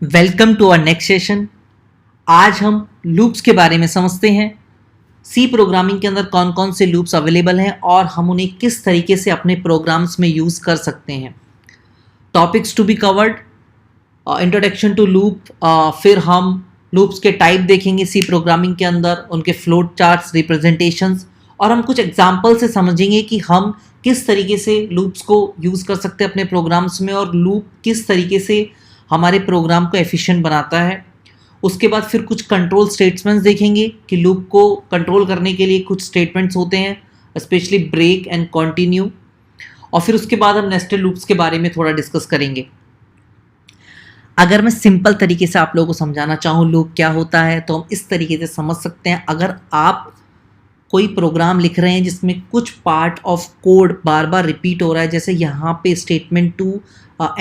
Welcome to our next session. आज हम loops के बारे में समझते हैं। सी प्रोग्रामिंग के अंदर कौन कौन से लूप्स अवेलेबल हैं और हम उन्हें किस तरीके से अपने प्रोग्राम्स में यूज़ कर सकते हैं। Topics to be covered, introduction to loop, फिर हम लूप्स के टाइप देखेंगे सी प्रोग्रामिंग के अंदर, उनके फ्लोट चार्ट्स, रिप्रेजेंटेशंस, और हम कुछ एग्जाम्पल से समझेंगे कि हम किस तरीके से लूप्स को यूज़ कर सकते हैं अपने प्रोग्राम्स में और लूप किस तरीके से हमारे प्रोग्राम को एफिशिएंट बनाता है। उसके बाद फिर कुछ कंट्रोल स्टेटमेंट्स देखेंगे कि लूप को कंट्रोल करने के लिए कुछ स्टेटमेंट्स होते हैं, स्पेशली ब्रेक एंड कंटिन्यू। और फिर उसके बाद हम नेस्टेड लूप्स के बारे में थोड़ा डिस्कस करेंगे। अगर मैं सिंपल तरीके से आप लोगों को समझाना चाहूँ लूप क्या होता है तो हम इस तरीके से समझ सकते हैं। अगर आप कोई प्रोग्राम लिख रहे हैं जिसमें कुछ part of code bar bar repeat हो रहा है, जैसे यहाँ पे स्टेटमेंट 2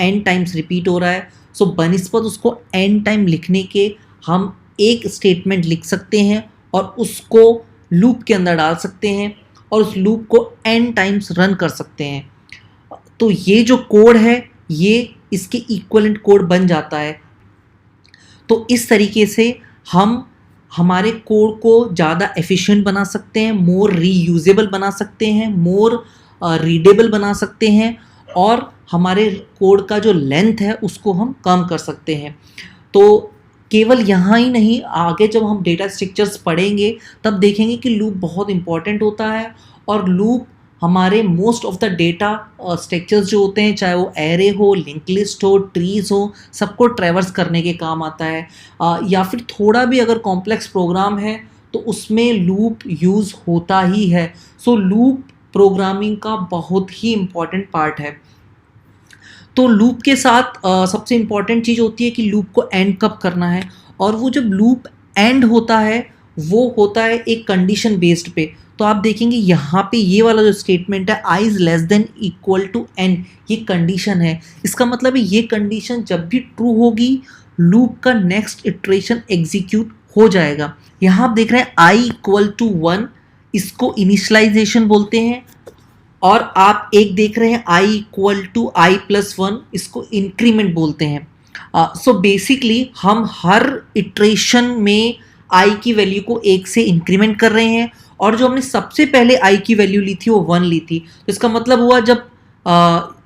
एन टाइम्स रिपीट हो रहा है, सो बनिस्बत उसको एन टाइम लिखने के हम एक स्टेटमेंट लिख सकते हैं और उसको लूप के अंदर डाल सकते हैं और उस लूप को एन टाइम्स रन कर सकते हैं। तो ये जो कोड है ये इसके इक्विवेलेंट कोड बन जाता है। तो इस तरीके से हम हमारे कोड को ज़्यादा एफिशिएंट बना सकते हैं, मोर रीयूजेबल बना सकते हैं, मोर रीडेबल बना सकते हैं और हमारे कोड का जो लेंथ है उसको हम कम कर सकते हैं। तो केवल यहाँ ही नहीं, आगे जब हम डेटा स्ट्रक्चर्स पढ़ेंगे तब देखेंगे कि लूप बहुत इंपॉर्टेंट होता है और लूप हमारे most of the data structures जो होते हैं, चाहे वो एरे हो, लिंक लिस्ट हो, ट्रीज हो, सबको ट्रैवर्स करने के काम आता है। या फिर थोड़ा भी अगर कॉम्प्लेक्स प्रोग्राम है तो उसमें लूप यूज़ होता ही है। सो लूप प्रोग्रामिंग का बहुत ही इम्पॉर्टेंट पार्ट है। तो लूप के साथ सबसे इम्पॉर्टेंट चीज़ होती है कि लूप को एंड कब करना है, और वो जब लूप एंड होता है वो होता है एक कंडीशन बेस्ड पे। तो आप देखेंगे यहाँ पे ये वाला जो स्टेटमेंट है I is less than equal to N, ये कंडीशन है। इसका मतलब है ये कंडीशन जब भी ट्रू होगी लूप का नेक्स्ट इटरेशन एग्जीक्यूट हो जाएगा। यहाँ आप देख रहे हैं आई इक्वल टू 1, इसको इनिशियलाइजेशन बोलते हैं, और आप एक देख रहे हैं I equal to I plus 1, इसको इंक्रीमेंट बोलते हैं। सो बेसिकली हम हर इटरेशन में आई की वैल्यू को 1 से इंक्रीमेंट कर रहे हैं और जो हमने सबसे पहले आई की वैल्यू ली थी वो 1 ली थी। तो इसका मतलब हुआ जब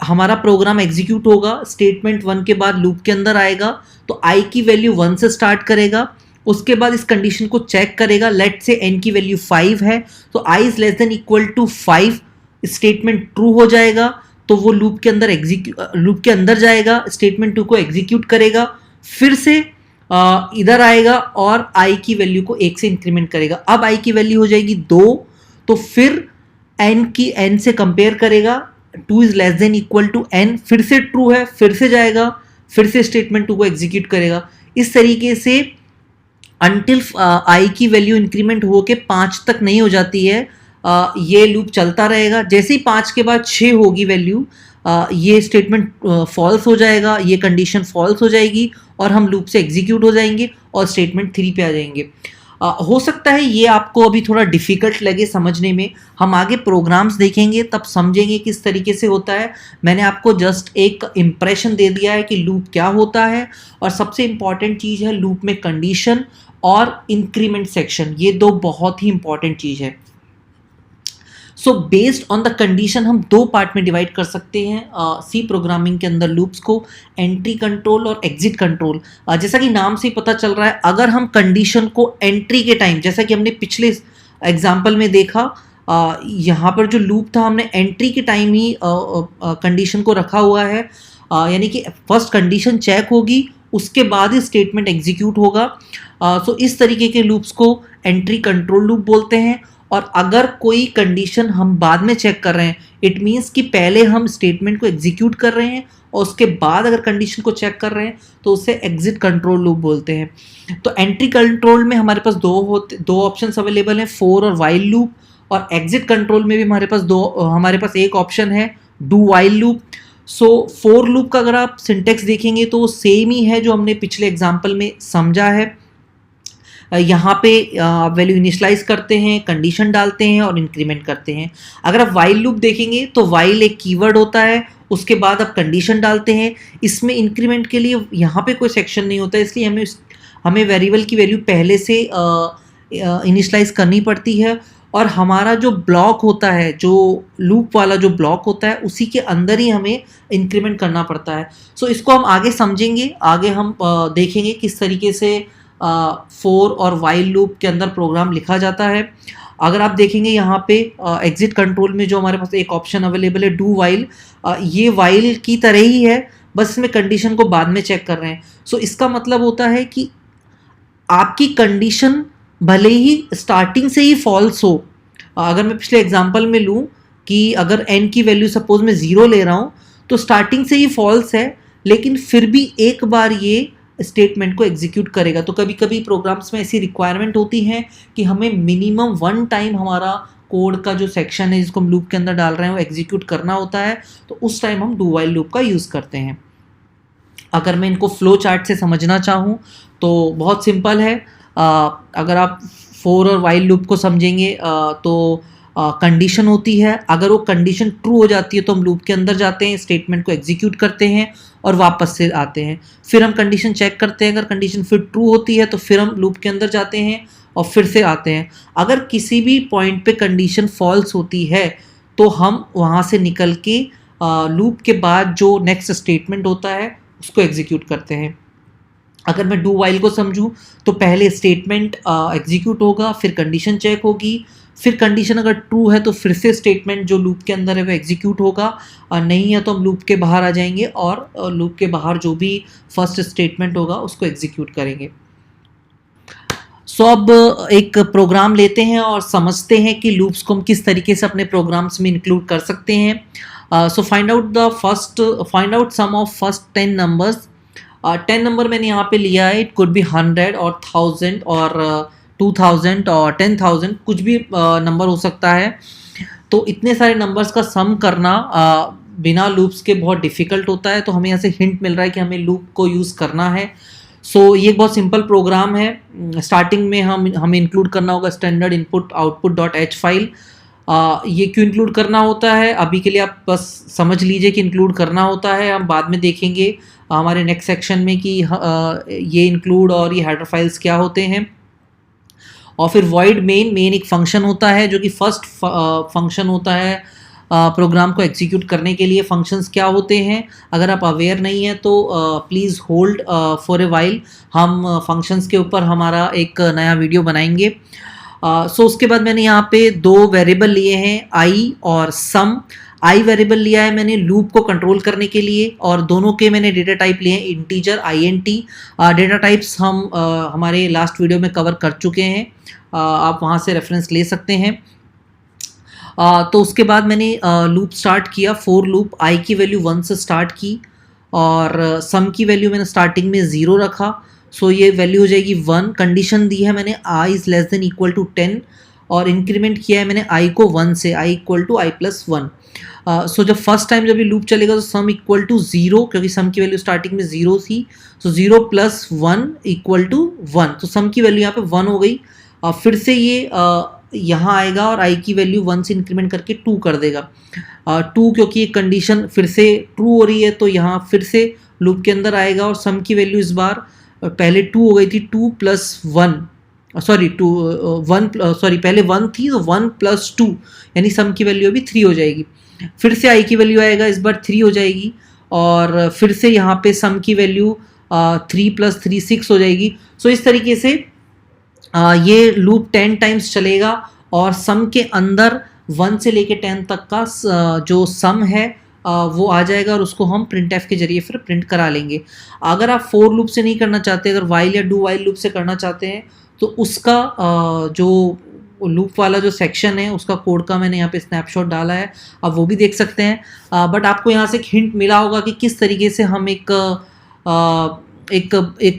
हमारा प्रोग्राम एग्जीक्यूट होगा, स्टेटमेंट 1 के बाद लूप के अंदर आएगा तो आई की वैल्यू 1 से स्टार्ट करेगा, उसके बाद इस कंडीशन को चेक करेगा, लेट से एन की वैल्यू 5 है तो I is less than equal to 5, statement true हो जाएगा तो वो लूप के अंदर जाएगा, स्टेटमेंट 2 को एग्जीक्यूट करेगा, फिर से इधर आएगा और आई की वैल्यू को 1 से इंक्रीमेंट करेगा। अब आई की वैल्यू हो जाएगी 2, तो फिर एन से कंपेयर करेगा, 2 is less than equal to n, फिर से ट्रू है, फिर से जाएगा, फिर से स्टेटमेंट 2 को एग्जीक्यूट करेगा। इस तरीके से अनटिल आई की वैल्यू इंक्रीमेंट होके 5 तक नहीं हो जाती है, ये लूप चलता रहेगा। जैसे ही 5 के बाद 6 होगी वैल्यू, ये स्टेटमेंट फॉल्स हो जाएगा, ये कंडीशन फॉल्स हो जाएगी और हम लूप से एग्जीक्यूट हो जाएंगे और स्टेटमेंट 3 पे आ जाएंगे। हो सकता है ये आपको अभी थोड़ा डिफ़िकल्ट लगे समझने में, हम आगे प्रोग्राम्स देखेंगे तब समझेंगे किस तरीके से होता है। मैंने आपको जस्ट एक इम्प्रेशन दे दिया है कि लूप क्या होता है, और सबसे इम्पॉर्टेंट चीज़ है लूप में कंडीशन और इंक्रीमेंट सेक्शन, ये 2 बहुत ही इंपॉर्टेंट चीज़ है। So based on the condition हम 2 पार्ट में डिवाइड कर सकते हैं सी प्रोग्रामिंग के अंदर लूप्स को, एंट्री कंट्रोल और एग्जिट कंट्रोल। जैसा कि नाम से ही पता चल रहा है, अगर हम कंडीशन को एंट्री के टाइम, जैसा कि हमने पिछले एग्जाम्पल में देखा, यहाँ पर जो लूप था हमने एंट्री के टाइम ही कंडीशन को रखा हुआ है, यानी कि फर्स्ट कंडीशन चेक होगी उसके बाद ही स्टेटमेंट एग्जीक्यूट होगा। सो इस तरीके के लूप्स को एंट्री कंट्रोल लूप बोलते हैं। और अगर कोई कंडीशन हम बाद में चेक कर रहे हैं, इट मीन्स कि पहले हम स्टेटमेंट को एग्जीक्यूट कर रहे हैं और उसके बाद अगर कंडीशन को चेक कर रहे हैं तो उसे एग्जिट कंट्रोल लूप बोलते हैं। तो एंट्री कंट्रोल में हमारे पास दो ऑप्शंस अवेलेबल हैं, फॉर और वाइल लूप, और एग्जिट कंट्रोल में भी हमारे पास एक ऑप्शन है, do while loop. So for loop का अगर आप सिंटेक्स देखेंगे तो सेम ही है जो हमने पिछले एग्जाम्पल में समझा है। यहाँ पे वैल्यू इनिशलाइज करते हैं, कंडीशन डालते हैं और इंक्रीमेंट करते हैं। अगर आप वाइल लूप देखेंगे तो वाइल एक कीवर्ड होता है उसके बाद आप कंडीशन डालते हैं। इसमें इंक्रीमेंट के लिए यहाँ पे कोई सेक्शन नहीं होता है, इसलिए हमें वेरिएबल की वैल्यू पहले से इनिशलाइज करनी पड़ती है, और हमारा जो ब्लॉक होता है, जो लूप वाला जो ब्लॉक होता है, उसी के अंदर ही हमें इंक्रीमेंट करना पड़ता है। सो इसको हम आगे समझेंगे, आगे हम देखेंगे किस तरीके से फोर और वाइल लूप के अंदर प्रोग्राम लिखा जाता है। अगर आप देखेंगे यहाँ पे एग्जिट कंट्रोल में जो हमारे पास एक ऑप्शन अवेलेबल है डू वाइल, ये वाइल की तरह ही है, बस इसमें कंडीशन को बाद में चेक कर रहे हैं। सो इसका मतलब होता है कि आपकी कंडीशन भले ही स्टार्टिंग से ही फॉल्स हो, अगर मैं पिछले एग्जांपल में लूँ कि अगर n की वैल्यू सपोज मैं 0 ले रहा हूँ, तो स्टार्टिंग से ही फॉल्स है, लेकिन फिर भी एक बार ये स्टेटमेंट को एग्जीक्यूट करेगा। तो कभी कभी प्रोग्राम्स में ऐसी रिक्वायरमेंट होती है कि हमें मिनिमम 1 टाइम हमारा कोड का जो सेक्शन है जिसको हम लूप के अंदर डाल रहे हैं वो एग्जीक्यूट करना होता है, तो उस टाइम हम डू वाइल लूप का यूज़ करते हैं। अगर मैं इनको फ्लो चार्ट से समझना चाहूँ तो बहुत सिंपल है। अगर आप फोर और वाइल लूप को समझेंगे तो कंडीशन होती है, अगर वो कंडीशन ट्रू हो जाती है तो हम लूप के अंदर जाते हैं, स्टेटमेंट को एग्जीक्यूट करते हैं और वापस से आते हैं। फिर हम कंडीशन चेक करते हैं, अगर कंडीशन फिर ट्रू होती है तो फिर हम लूप के अंदर जाते हैं और फिर से आते हैं। अगर किसी भी पॉइंट पे कंडीशन फॉल्स होती है तो हम वहाँ से निकल के लूप के बाद जो नेक्स्ट स्टेटमेंट होता है उसको एग्जीक्यूट करते हैं। अगर मैं डू वाइल को समझूं तो पहले स्टेटमेंट एग्जीक्यूट होगा, फिर कंडीशन चेक होगी, फिर कंडीशन अगर ट्रू है तो फिर से स्टेटमेंट जो लूप के अंदर है वो एग्जीक्यूट होगा, और नहीं है तो हम लूप के बाहर आ जाएंगे और लूप के बाहर जो भी फर्स्ट स्टेटमेंट होगा उसको एग्जीक्यूट करेंगे। सो अब एक प्रोग्राम लेते हैं और समझते हैं कि लूप्स को हम किस तरीके से अपने प्रोग्राम्स में इंक्लूड कर सकते हैं। So find out sum of first 10 numbers. 10 number मैंने यहाँ पे लिया है, इट कुड बी 100 और 1000 और 2000 और 10,000, कुछ भी नंबर हो सकता है। तो इतने सारे नंबर्स का सम करना बिना लूप्स के बहुत डिफ़िकल्ट होता है, तो हमें यहाँ से हिंट मिल रहा है कि हमें लूप को यूज़ करना है। सो ये एक बहुत सिंपल प्रोग्राम है। स्टार्टिंग में हमें इंक्लूड करना होगा standard input output dot H file. ये क्यों इंक्लूड करना होता है, अभी के लिए आप बस समझ लीजिए कि इंक्लूड करना होता है, हम बाद में देखेंगे हमारे नेक्स्ट सेक्शन में कि ये इंक्लूड और ये हेडर फाइल्स क्या होते हैं। और फिर void मेन एक फंक्शन होता है जो कि फर्स्ट फंक्शन होता है प्रोग्राम को एग्जीक्यूट करने के लिए। फंक्शंस क्या होते हैं, अगर आप अवेयर नहीं हैं तो please hold for a while, हम फंक्शंस के ऊपर हमारा एक नया वीडियो बनाएंगे। सो उसके बाद मैंने यहाँ पे 2 वेरिएबल लिए हैं, आई और सम। आई वेरिएबल लिया है मैंने लूप को कंट्रोल करने के लिए, और दोनों के मैंने डेटा टाइप लिए हैं इंटीजर int। डेटा टाइप्स हम हमारे लास्ट वीडियो में कवर कर चुके हैं, आप वहाँ से रेफरेंस ले सकते हैं। तो उसके बाद मैंने लूप स्टार्ट किया, फोर लूप। आई की वैल्यू 1 से स्टार्ट की और सम की वैल्यू मैंने स्टार्टिंग में 0 रखा, सो ये वैल्यू हो जाएगी 1। कंडीशन दी है मैंने i is less than equal to 10, और इंक्रीमेंट किया है मैंने i को 1 से, i equal to i plus 1। So जब फर्स्ट टाइम जब ये लूप चलेगा तो सम इक्वल टू 0, क्योंकि सम की वैल्यू स्टार्टिंग में 0 थी, सो 0 प्लस 1 इक्वल टू 1, तो सम की वैल्यू यहाँ पे 1 हो गई। फिर से ये यहाँ आएगा और i की वैल्यू 1 से इंक्रीमेंट करके 2 कर देगा। 2 क्योंकि एक कंडीशन फिर से ट्रू हो रही है तो यहाँ फिर से लूप के अंदर आएगा, और सम की वैल्यू इस बार पहले 2 हो गई थी, 2 प्लस 1 सॉरी 2 1 सॉरी पहले 1 थी तो 1 प्लस 2 यानी सम की वैल्यू अभी 3 हो जाएगी। फिर से i की वैल्यू आएगा, इस बार 3 हो जाएगी, और फिर से यहाँ पे सम की वैल्यू 3 प्लस 3 6 हो जाएगी। सो इस तरीके से ये लूप 10 टाइम्स चलेगा और सम के अंदर 1 से लेके 10 तक का जो सम है वो आ जाएगा, और उसको हम printf के जरिए फिर प्रिंट करा लेंगे। अगर आप फोर लूप से नहीं करना चाहते, अगर वाइल या डू वाइल लूप से करना चाहते हैं तो उसका जो लूप वाला जो सेक्शन है उसका कोड का मैंने यहाँ पे स्नैपशॉट डाला है, आप वो भी देख सकते हैं। बट आपको यहाँ से एक हिंट मिला होगा कि किस तरीके से हम एक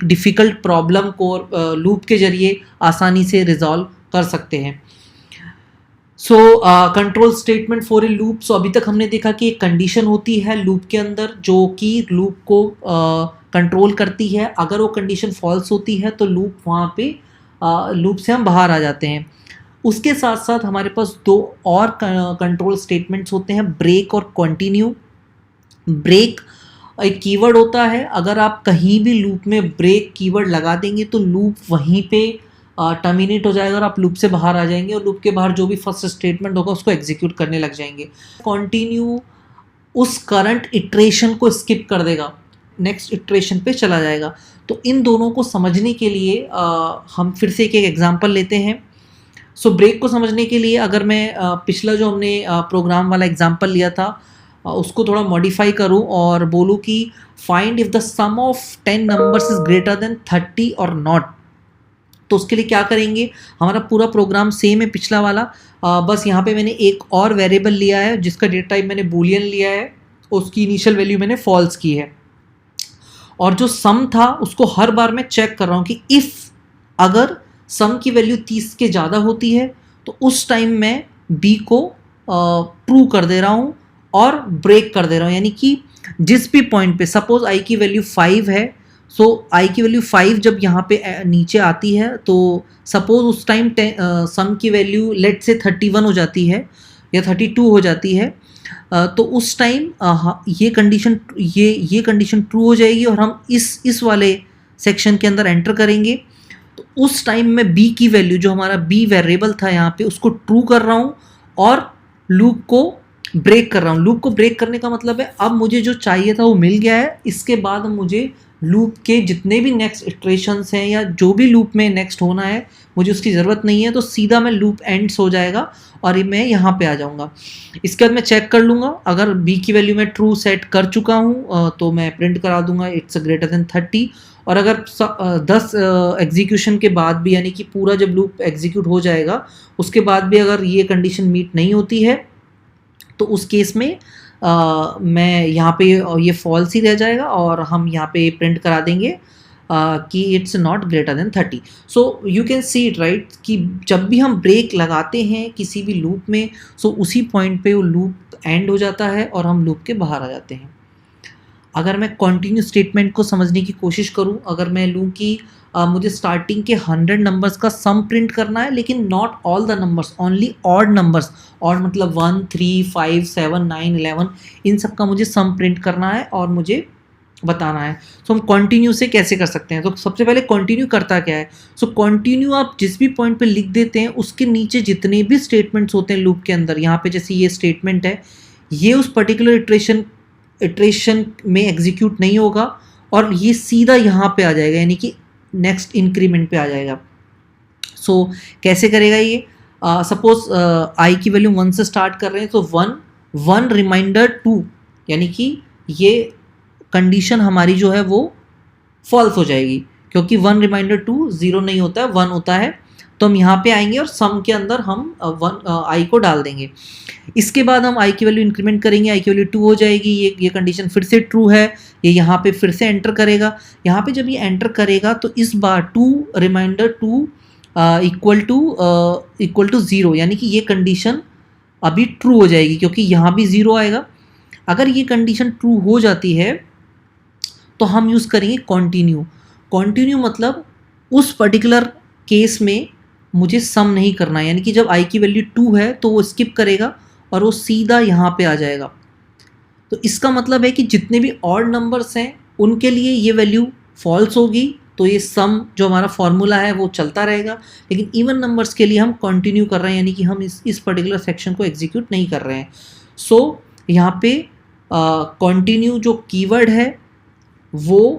डिफ़िकल्ट प्रॉब्लम को लूप के जरिए आसानी से रिजॉल्व कर सकते हैं। So control statement for a loop. So अभी तक हमने देखा कि एक कंडीशन होती है लूप के अंदर जो कि लूप को कंट्रोल करती है। अगर वो कंडीशन फॉल्स होती है तो लूप से हम बाहर आ जाते हैं। उसके साथ साथ हमारे पास 2 और कंट्रोल स्टेटमेंट्स होते हैं, ब्रेक और कंटिन्यू। ब्रेक एक कीवर्ड होता है, अगर आप कहीं भी लूप में ब्रेक कीवर्ड लगा देंगे तो लूप वहीं पे टर्मिनेट हो जाएगा और आप लूप से बाहर आ जाएंगे और लूप के बाहर जो भी फर्स्ट स्टेटमेंट होगा उसको एग्जीक्यूट करने लग जाएंगे। कंटिन्यू उस करंट इटरेशन को स्किप कर देगा, नेक्स्ट इटरेशन पे चला जाएगा। तो इन दोनों को समझने के लिए हम फिर से एक एक एग्जांपल लेते हैं। सो ब्रेक को समझने के लिए अगर मैं पिछला जो हमने प्रोग्राम वाला एग्जांपल लिया था उसको थोड़ा मॉडिफाई करूं और बोलूं कि find if the sum of 10 numbers is greater than 30 और नॉट। तो उसके लिए क्या करेंगे, हमारा पूरा प्रोग्राम सेम है पिछला वाला, बस यहाँ पे मैंने एक और वेरिएबल लिया है जिसका डेटा टाइप मैंने बूलियन लिया है, उसकी इनिशियल वैल्यू मैंने फॉल्स की है और जो सम था उसको हर बार मैं चेक कर रहा हूँ कि इफ़ अगर सम की वैल्यू 30 के ज़्यादा होती है तो उस टाइम मैं बी को ट्रू कर दे रहा हूँ और ब्रेक कर दे रहा हूँ। यानी कि जिस भी पॉइंट पे सपोज आई की वैल्यू 5 है, सो आई की वैल्यू 5 जब यहाँ पे नीचे आती है तो सपोज उस टाइम सम की वैल्यू लेट से 31 हो जाती है या 32 हो जाती है, तो उस टाइम ये कंडीशन ट्रू हो जाएगी और हम इस वाले सेक्शन के अंदर एंटर करेंगे। तो उस टाइम में बी की वैल्यू जो हमारा बी वेरिएबल था यहाँ पे उसको ट्रू कर रहा हूँ और लूप को ब्रेक कर रहा हूँ। लूप को ब्रेक करने का मतलब है अब मुझे जो चाहिए था वो मिल गया है, इसके बाद मुझे लूप के जितने भी नेक्स्ट इटरेशंस हैं या जो भी लूप में नेक्स्ट होना है मुझे उसकी ज़रूरत नहीं है, तो सीधा मैं लूप एंड्स हो जाएगा और मैं यहाँ पे आ जाऊँगा। इसके बाद मैं चेक कर लूँगा, अगर बी की वैल्यू मैं ट्रू सेट कर चुका हूँ तो मैं प्रिंट करा दूंगा इट्स ग्रेटर देन 30। और अगर 10 एग्जीक्यूशन के बाद भी यानी कि पूरा जब लूप एग्जीक्यूट हो जाएगा उसके बाद भी अगर ये कंडीशन मीट नहीं होती है तो उस केस में मैं यहाँ पे ये फॉल्स ही रह जाएगा और हम यहाँ पे प्रिंट करा देंगे कि it's not greater than 30। So you can see it right कि जब भी हम ब्रेक लगाते हैं किसी भी लूप में सो उसी पॉइंट पे वो लूप एंड हो जाता है और हम लूप के बाहर आ जाते हैं। अगर मैं कंटिन्यू स्टेटमेंट को समझने की कोशिश करूं, अगर मैं लूँ कि मुझे स्टार्टिंग के 100 नंबर्स का सम प्रिंट करना है लेकिन not all the numbers, only odd numbers, odd मतलब 1 3 5 7 9 11 इन सब का मुझे सम प्रिंट करना है और मुझे बताना है। सो हम कंटिन्यू से कैसे कर सकते हैं, तो सबसे पहले कंटिन्यू करता क्या है। सो कंटिन्यू आप जिस भी पॉइंट पे लिख देते हैं उसके नीचे जितने भी स्टेटमेंट्स होते हैं लूप के अंदर, यहाँ पे जैसे ये स्टेटमेंट है ये उस पर्टिकुलर इटरेशन में एग्जीक्यूट नहीं होगा और ये सीधा यहाँ पे आ जाएगा यानी कि नेक्स्ट इंक्रीमेंट पे आ जाएगा। सो कैसे करेगा ये, सपोज आई की वैल्यू 1 से स्टार्ट कर रहे हैं तो 1 रिमाइंडर 2 यानी कि ये कंडीशन हमारी जो है वो फॉल्स हो जाएगी क्योंकि 1 रिमाइंडर 2 0 नहीं होता है 1 होता है। तो हम यहाँ पे आएंगे और सम के अंदर हम आई को डाल देंगे। इसके बाद हम आई की वैल्यू इंक्रीमेंट करेंगे, आई की वैल्यू 2 हो जाएगी, ये कंडीशन फिर से ट्रू है, ये यहाँ पे फिर से एंटर करेगा। यहाँ पे जब ये एंटर करेगा तो इस बार 2 रिमाइंडर 2 इक्वल टू 0 यानी कि ये कंडीशन अभी ट्रू हो जाएगी क्योंकि यहाँ भी 0 आएगा। अगर ये कंडीशन ट्रू हो जाती है तो हम यूज़ करेंगे कॉन्टिन्यू मतलब उस पर्टिकुलर केस में मुझे सम नहीं करना है, यानी कि जब आई की वैल्यू 2 है तो वो स्किप करेगा और वो सीधा यहाँ पे आ जाएगा। तो इसका मतलब है कि जितने भी ऑड नंबर्स हैं उनके लिए ये वैल्यू फॉल्स होगी तो ये सम जो हमारा फॉर्मूला है वो चलता रहेगा, लेकिन इवन नंबर्स के लिए हम कंटिन्यू कर रहे हैं यानी कि हम इस पर्टिकुलर सेक्शन को एग्जीक्यूट नहीं कर रहे हैं। सो यहाँ पे कंटिन्यू जो कीवर्ड है वो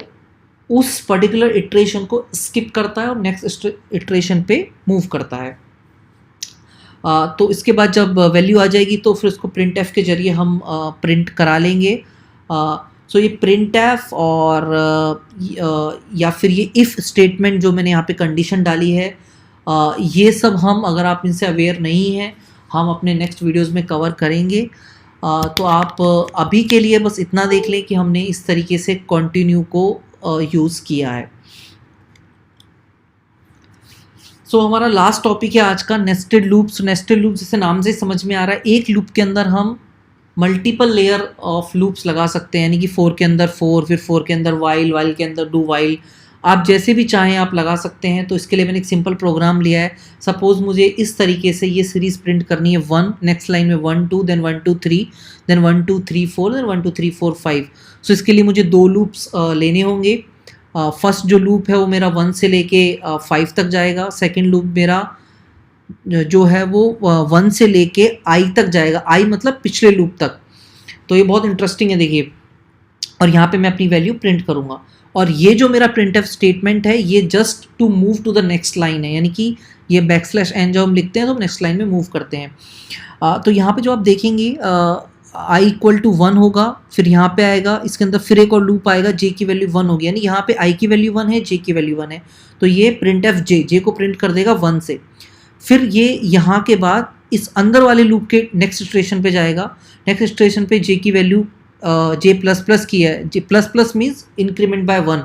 उस पर्टिकुलर इटरेशन को स्किप करता है और नेक्स्ट इटरेशन पे मूव करता है। तो इसके बाद जब वैल्यू आ जाएगी तो फिर उसको प्रिंट एफ के जरिए हम प्रिंट करा लेंगे। सो ये प्रिंट एफ और या फिर ये इफ़ स्टेटमेंट जो मैंने यहाँ पे कंडीशन डाली है, ये सब हम अगर आप इनसे अवेयर नहीं हैं हम अपने नेक्स्ट वीडियोज़ में कवर करेंगे। तो आप अभी के लिए बस इतना देख लें कि हमने इस तरीके से कंटिन्यू को यूज़ किया है। सो हमारा लास्ट टॉपिक है आज का नेस्टेड लूप्स। नेस्टेड लूप जैसे नाम से समझ में आ रहा है, एक लूप के अंदर हम मल्टीपल लेयर ऑफ लूप्स लगा सकते हैं, यानी कि 4 के अंदर 4, फिर 4 के अंदर वाइल के अंदर डू वाइल, आप जैसे भी चाहें आप लगा सकते हैं। तो इसके लिए मैंने एक सिंपल प्रोग्राम लिया है। सपोज मुझे इस तरीके से ये सीरीज प्रिंट करनी है 1, नेक्स्ट लाइन में 1 2, देन 1 2 3, देन 1 2 3 4, देन 1 2 3 4 5। सो इसके लिए मुझे 2 लूप्स लेने होंगे। फर्स्ट जो लूप है वो मेरा 1 से लेके 5 तक जाएगा। सेकेंड लूप मेरा जो है वो 1 से लेके आई तक जाएगा, आई मतलब पिछले लूप तक। तो ये बहुत इंटरेस्टिंग है, देखिए। और यहाँ पे मैं अपनी वैल्यू प्रिंट करूँगा, और ये जो मेरा प्रिंटफ स्टेटमेंट है ये just to move to the next line है, यानी कि ये बैकस्लैश n जब हम लिखते हैं तो नेक्स्ट लाइन में मूव करते हैं। तो यहाँ पे जो आप देखेंगे i इक्वल टू 1 होगा, फिर यहाँ पे आएगा, इसके अंदर फिर एक और लूप आएगा, j की वैल्यू 1 होगी, यानी यहाँ पे i की वैल्यू 1 है, j की वैल्यू 1 है। तो ये प्रिंटफ j को प्रिंट कर देगा 1 से। फिर ये यहाँ के बाद इस अंदर वाले लूप के नेक्स्ट स्टेशन पे जाएगा। नेक्स्ट स्टेशन पे j की वैल्यू j प्लस प्लस की है, j plus plus means increment by 1।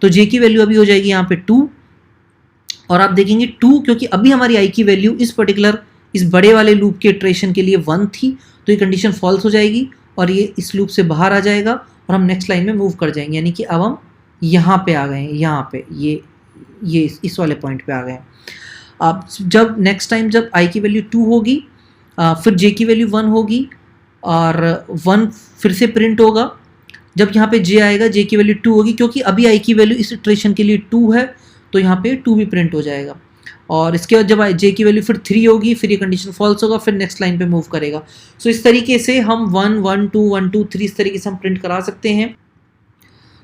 तो j की वैल्यू अभी हो जाएगी यहाँ पे 2, और आप देखेंगे 2 क्योंकि अभी हमारी i की वैल्यू इस पर्टिकुलर इस बड़े वाले लूप के इटरेशन के लिए 1 थी, तो ये कंडीशन फॉल्स हो जाएगी और ये इस लूप से बाहर आ जाएगा और हम नेक्स्ट लाइन में मूव कर जाएंगे, यानी कि अब हम यहाँ पे आ गए हैं, यहाँ पे ये इस वाले पॉइंट पे आ गए हैं। अब जब नेक्स्ट टाइम जब i की वैल्यू 2 होगी, फिर j की वैल्यू 1 होगी और 1 फिर से प्रिंट होगा। जब यहाँ पे j आएगा, j की वैल्यू 2 होगी, क्योंकि अभी i की वैल्यू इस इटरेशन के लिए 2 है, तो यहाँ पे 2 भी प्रिंट हो जाएगा। और इसके बाद जब j की वैल्यू फिर 3 होगी, फिर ये कंडीशन फॉल्स होगा, फिर नेक्स्ट लाइन पे मूव करेगा। सो इस तरीके से हम 1 1 2 1 2 3 इस तरीके से हम प्रिंट करा सकते हैं।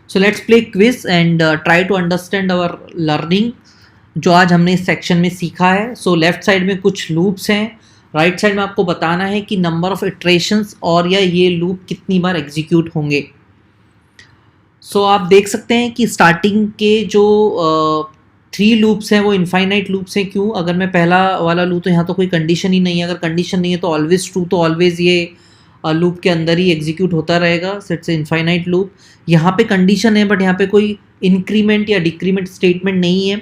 So let's play quiz and try to understand our learning, जो आज हमने इस सेक्शन में सीखा है। सो लेफ्ट साइड में कुछ लूप्स हैं, राइट साइड में आपको बताना है कि नंबर ऑफ इटरेशंस और या ये लूप कितनी बार एग्जीक्यूट होंगे। सो आप देख सकते हैं कि स्टार्टिंग के जो 3 लूप्स हैं वो इनफाइनाइट लूप्स हैं। क्यों? अगर मैं पहला वाला लूँ तो यहाँ तो कोई कंडीशन ही नहीं है, अगर कंडीशन नहीं है तो ऑलवेज ट्रू, तो ऑलवेज ये लूप के अंदर ही एग्जीक्यूट होता रहेगा। So it's infinite loop. यहाँ पे कंडीशन है बट यहाँ पे कोई इंक्रीमेंट या डिक्रीमेंट स्टेटमेंट नहीं है,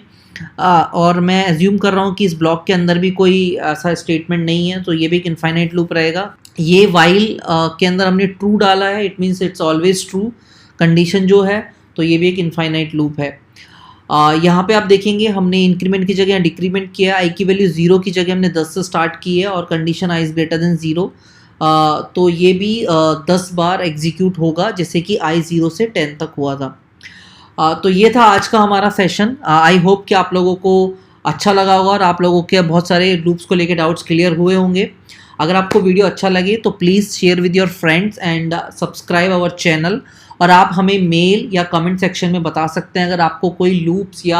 और मैं एज्यूम कर रहा हूँ कि इस ब्लॉक के अंदर भी कोई ऐसा स्टेटमेंट नहीं है, तो ये भी एक इनफाइनाइट लूप रहेगा। ये वाइल के अंदर हमने ट्रू डाला है, it means it's always true condition जो है, तो ये भी एक इनफाइनाइट लूप है। यहाँ पे आप देखेंगे हमने इंक्रीमेंट की जगह डिक्रीमेंट किया, आई की वैल्यू 0 की जगह हमने 10 से स्टार्ट की है और condition I is greater then 0, तो ये भी 10 बार एग्जीक्यूट होगा, जैसे कि आई 0 से 10 तक हुआ था। तो ये था आज का हमारा सेशन। आई होप कि आप लोगों को अच्छा लगा होगा और आप लोगों के बहुत सारे लूप्स को लेके डाउट्स क्लियर हुए होंगे। अगर आपको वीडियो अच्छा लगे तो please share with your friends and subscribe our channel, और आप हमें मेल या कमेंट सेक्शन में बता सकते हैं अगर आपको कोई लूप्स या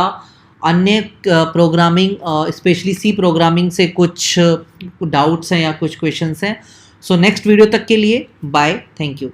अन्य प्रोग्रामिंग स्पेशली सी प्रोग्रामिंग से कुछ डाउट्स हैं या कुछ क्वेश्चंस हैं। सो नेक्स्ट वीडियो तक के लिए बाय, थैंक यू।